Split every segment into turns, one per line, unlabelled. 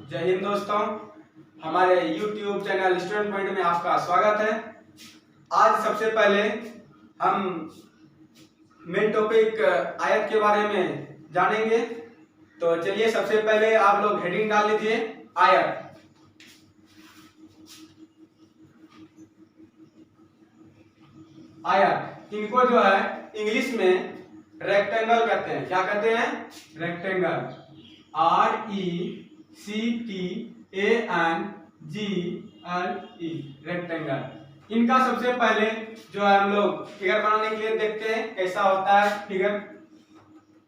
जय हिंद दोस्तों, हमारे YouTube चैनल स्टूडेंट पॉइंट में आपका स्वागत है। आज सबसे पहले हम मेन टॉपिक आयत के बारे में जानेंगे। तो चलिए सबसे पहले आप लोग हेडिंग डाल लीजिए आयत। आयत इनको जो है इंग्लिश में रेक्टेंगल कहते हैं। क्या कहते हैं? रेक्टेंगल। RECTANGLE rectangle. इनका सबसे पहले जो है हम लोग फिगर बनाने के लिए देखते हैं कैसा होता है फिगर।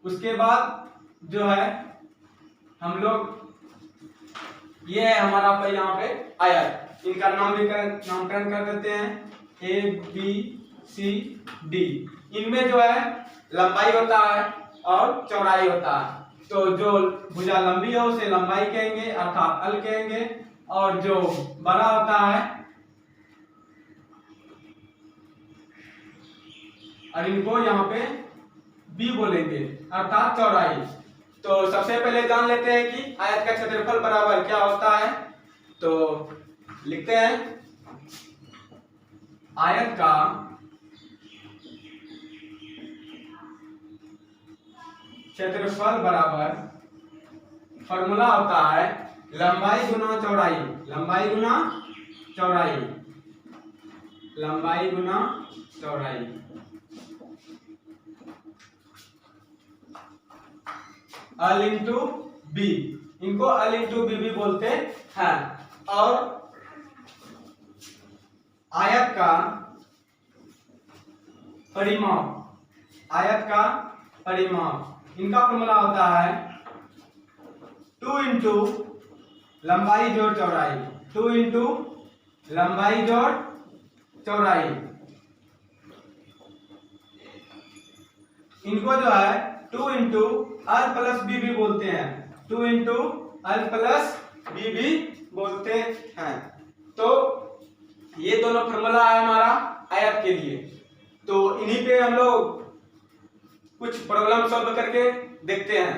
उसके बाद जो है हम लोग ये है हमारा पे यहाँ पे आयत। इनका नामकरण कर देते हैं ABCD। इनमें जो है लंबाई होता है और चौड़ाई होता है। तो जो भुजा लंबी है उसे लंबाई कहेंगे अर्थात L कहेंगे, और जो बड़ा होता है और इनको यहाँ पे B बोलेंगे अर्थात चौड़ाई। तो सबसे पहले जान लेते हैं कि आयत का क्षेत्रफल बराबर क्या होता है। तो लिखते हैं आयत का क्षेत्रफल बराबर फॉर्मूला होता है लंबाई गुना चौड़ाई। लंबाई गुना चौड़ाई। लंबाई गुना चौड़ाई। L into B. इनको L इंटू बी भी बोलते हैं। और आयत का परिमाप। आयत का परिमाप इनका फॉर्मूला होता है 2 इंटू लंबाई जोड़ चौड़ाई। 2 इंटू लंबाई जोड़ चौड़ाई। इनको जो है 2 इंटू L प्लस बी भी बोलते हैं। 2 इंटू L प्लस बी भी बोलते हैं। तो ये दोनों फॉर्मूला है हमारा आयत के लिए। तो इन्हीं पे हम लोग कुछ प्रॉब्लम सॉल्व करके देखते हैं।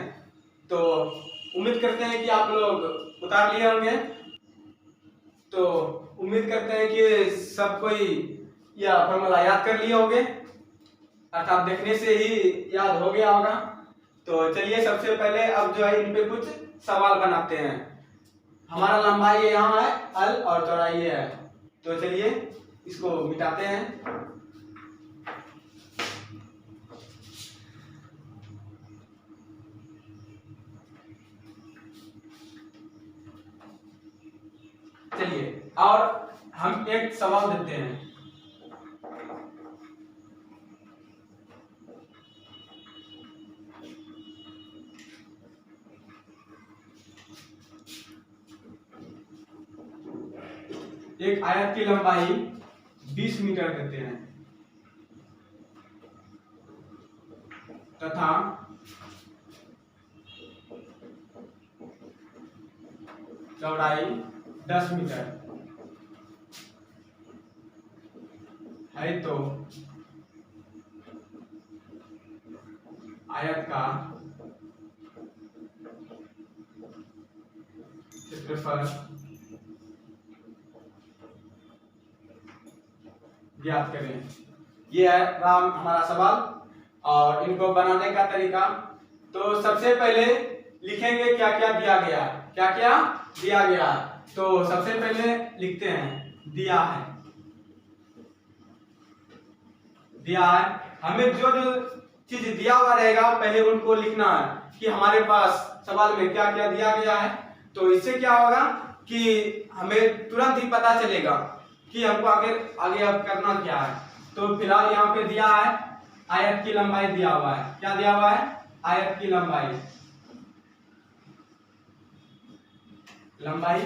तो उम्मीद करते हैं कि आप लोग उतार लिए होंगे। तो उम्मीद करते हैं कि सब कोई यह फॉर्मूला याद कर लिए होंगे अर्थात देखने से ही याद हो गया होगा। तो चलिए सबसे पहले अब जो है इन पे कुछ सवाल बनाते हैं। हमारा लंबाई यहाँ है L और चौड़ाई है। तो चलिए इसको मिटाते हैं। चलिए और हम एक सवाल देते हैं। एक आयत की लंबाई 20 मीटर देते हैं तथा चौड़ाई 10 मीटर है। तो आयत का क्षेत्रफल ज्ञात करें। ये है राम हमारा सवाल और इनको बनाने का तरीका। तो सबसे पहले लिखेंगे क्या क्या दिया गया। क्या क्या दिया गया। तो सबसे पहले लिखते हैं दिया है। दिया है। हमें जो जो चीज दिया हुआ रहेगा पहले उनको लिखना है कि हमारे पास सवाल में क्या क्या दिया गया है। तो इससे क्या होगा कि हमें तुरंत ही पता चलेगा कि हमको आगे अब करना क्या है। तो फिलहाल यहाँ पे दिया है आयत की लंबाई दिया हुआ है। क्या दिया हुआ है? आयत की लंबाई। लंबाई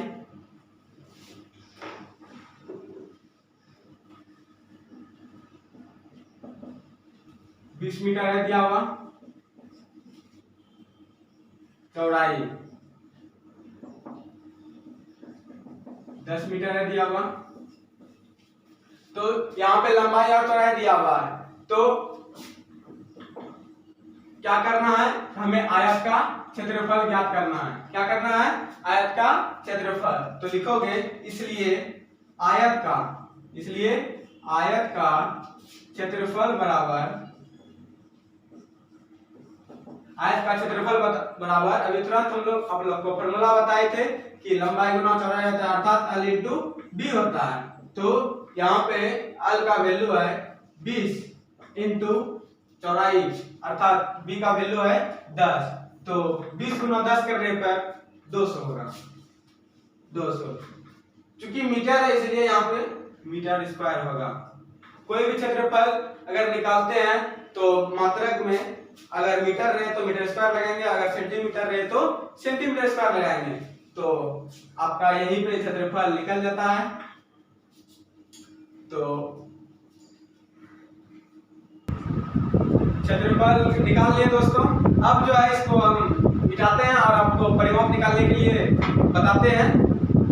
20 मीटर है दिया हुआ। चौड़ाई 10 मीटर है दिया हुआ। तो यहाँ पे लंबाई और चौड़ाई दिया हुआ है। तो क्या करना है? हमें आयत का क्षेत्रफल ज्ञात करना है। क्या करना है? आयत का क्षेत्रफल, तो लिखोगे इसलिए आयत का क्षेत्रफल बराबर अभी तुरंत हम लोग आप लोग को फॉर्मूला बताए थे कि लंबाई गुना चौड़ाई होता है, अर्थात L इंटू बी होता है। तो यहाँ पे L का वैल्यू है 20 इंटू चौड़ाई अर्थात B का वैल्यू है 10, तो 20 गुना 10 करने पर 200 होगा, 200। चूंकि मीटर है इसलिए यहाँ पे मीटर स्क्वायर होगा। कोई भी क्षेत्रफल अगर निकालते हैं तो मात्रक में अगर मीटर रहे तो मीटर स्क्वायर लगाएंगे, अगर सेंटीमीटर रहे तो सेंटीमीटर स्क्वायर लगाएंगे, तो आपका यहीं पे क्षेत्रफल निकल जाता है। तो क्षेत्रफल निकाल लिए दोस्तों। अब जो है इसको हम मिटाते हैं और आपको परिमाप निकालने के लिए बताते हैं,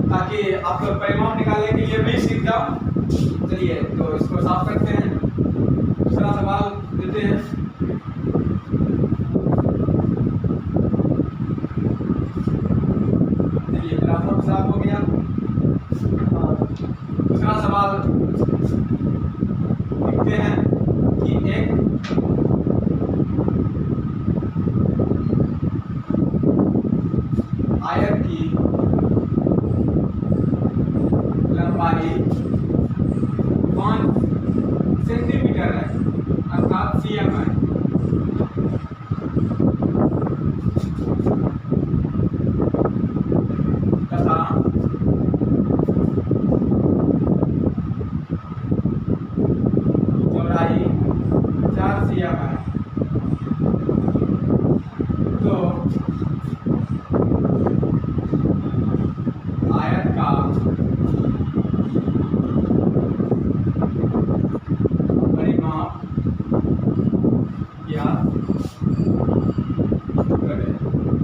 ताकि आप लोग परिमाप निकालने के लिए भी सीख जाओ। चलिए तो इसको साफ करते हैं, दूसरा सवाल देते हैं। चलिए ग्राफ साफ हो गया। दूसरा सवाल लिखते हैं कि एक आयत की लंबाई 5 सेंटीमीटर है, अर्थात cm है, तथा चौड़ाई 4 cm है। तो आयत का परिमाप या करें।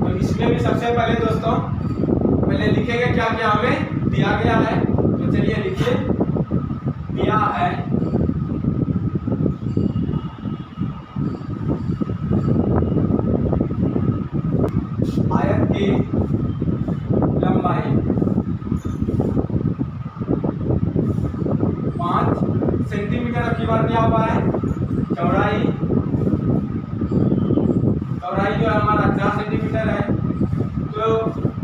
तो इसमें भी सबसे पहले दोस्तों पहले लिखेंगे क्या क्या हमें दिया गया है। तो चलिए लिखिए, दिया है आयत की लंबाई 5 सेंटीमीटर अब की बार दिया हुआ है, चौड़ाई जो है हमारा 4 सेंटीमीटर है। तो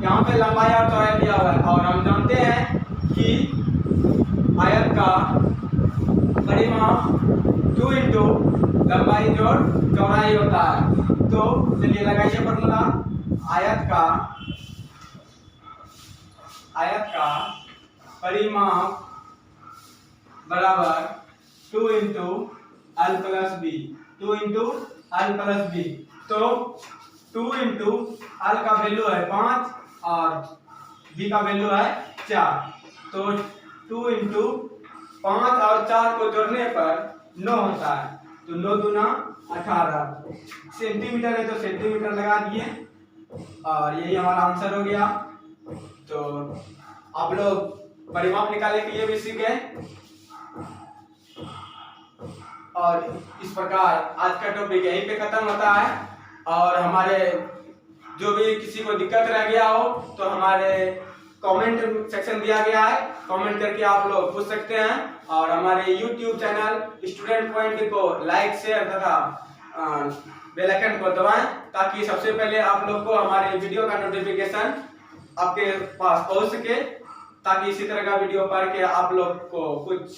यहाँ पे लंबाई और चौड़ाई दिया हुआ है और हम जानते हैं कि आयत का परिमाप 2 इंटू लंबाई जोड़ चौड़ाई होता है। तो चलिए लगाइए फॉर्मूला, आयत का परिमाप बराबर 2 into L plus B, 2 into L plus B. तो 2 इंटू L का वैल्यू है 5 और B का वैल्यू है 4, तो 2 इंटू 5 और 4 को जोड़ने पर 9 होता है। तो 9 दूना 18 सेंटीमीटर है, तो सेंटीमीटर लगा दिए और यही हमारा आंसर हो गया। तो आप लोग परिमाप निकालने के लिए भी सीखे। और इस प्रकार आज का टॉपिक यहीं पे खत्म होता है। और हमारे जो भी किसी को दिक्कत रह गया हो तो हमारे कमेंट सेक्शन दिया गया है, कमेंट करके आप लोग पूछ सकते हैं। और हमारे YouTube चैनल स्टूडेंट पॉइंट को लाइक शेयर तथा बेल आइकन को दबाएं, ताकि सबसे पहले आप लोग को हमारे वीडियो का नोटिफिकेशन आपके पास पहुंच सके, ताकि इसी तरह का वीडियो पढ़ के आप लोग को कुछ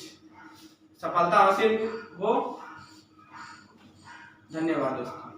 सफलता हासिल हो। धन्यवाद दोस्तों।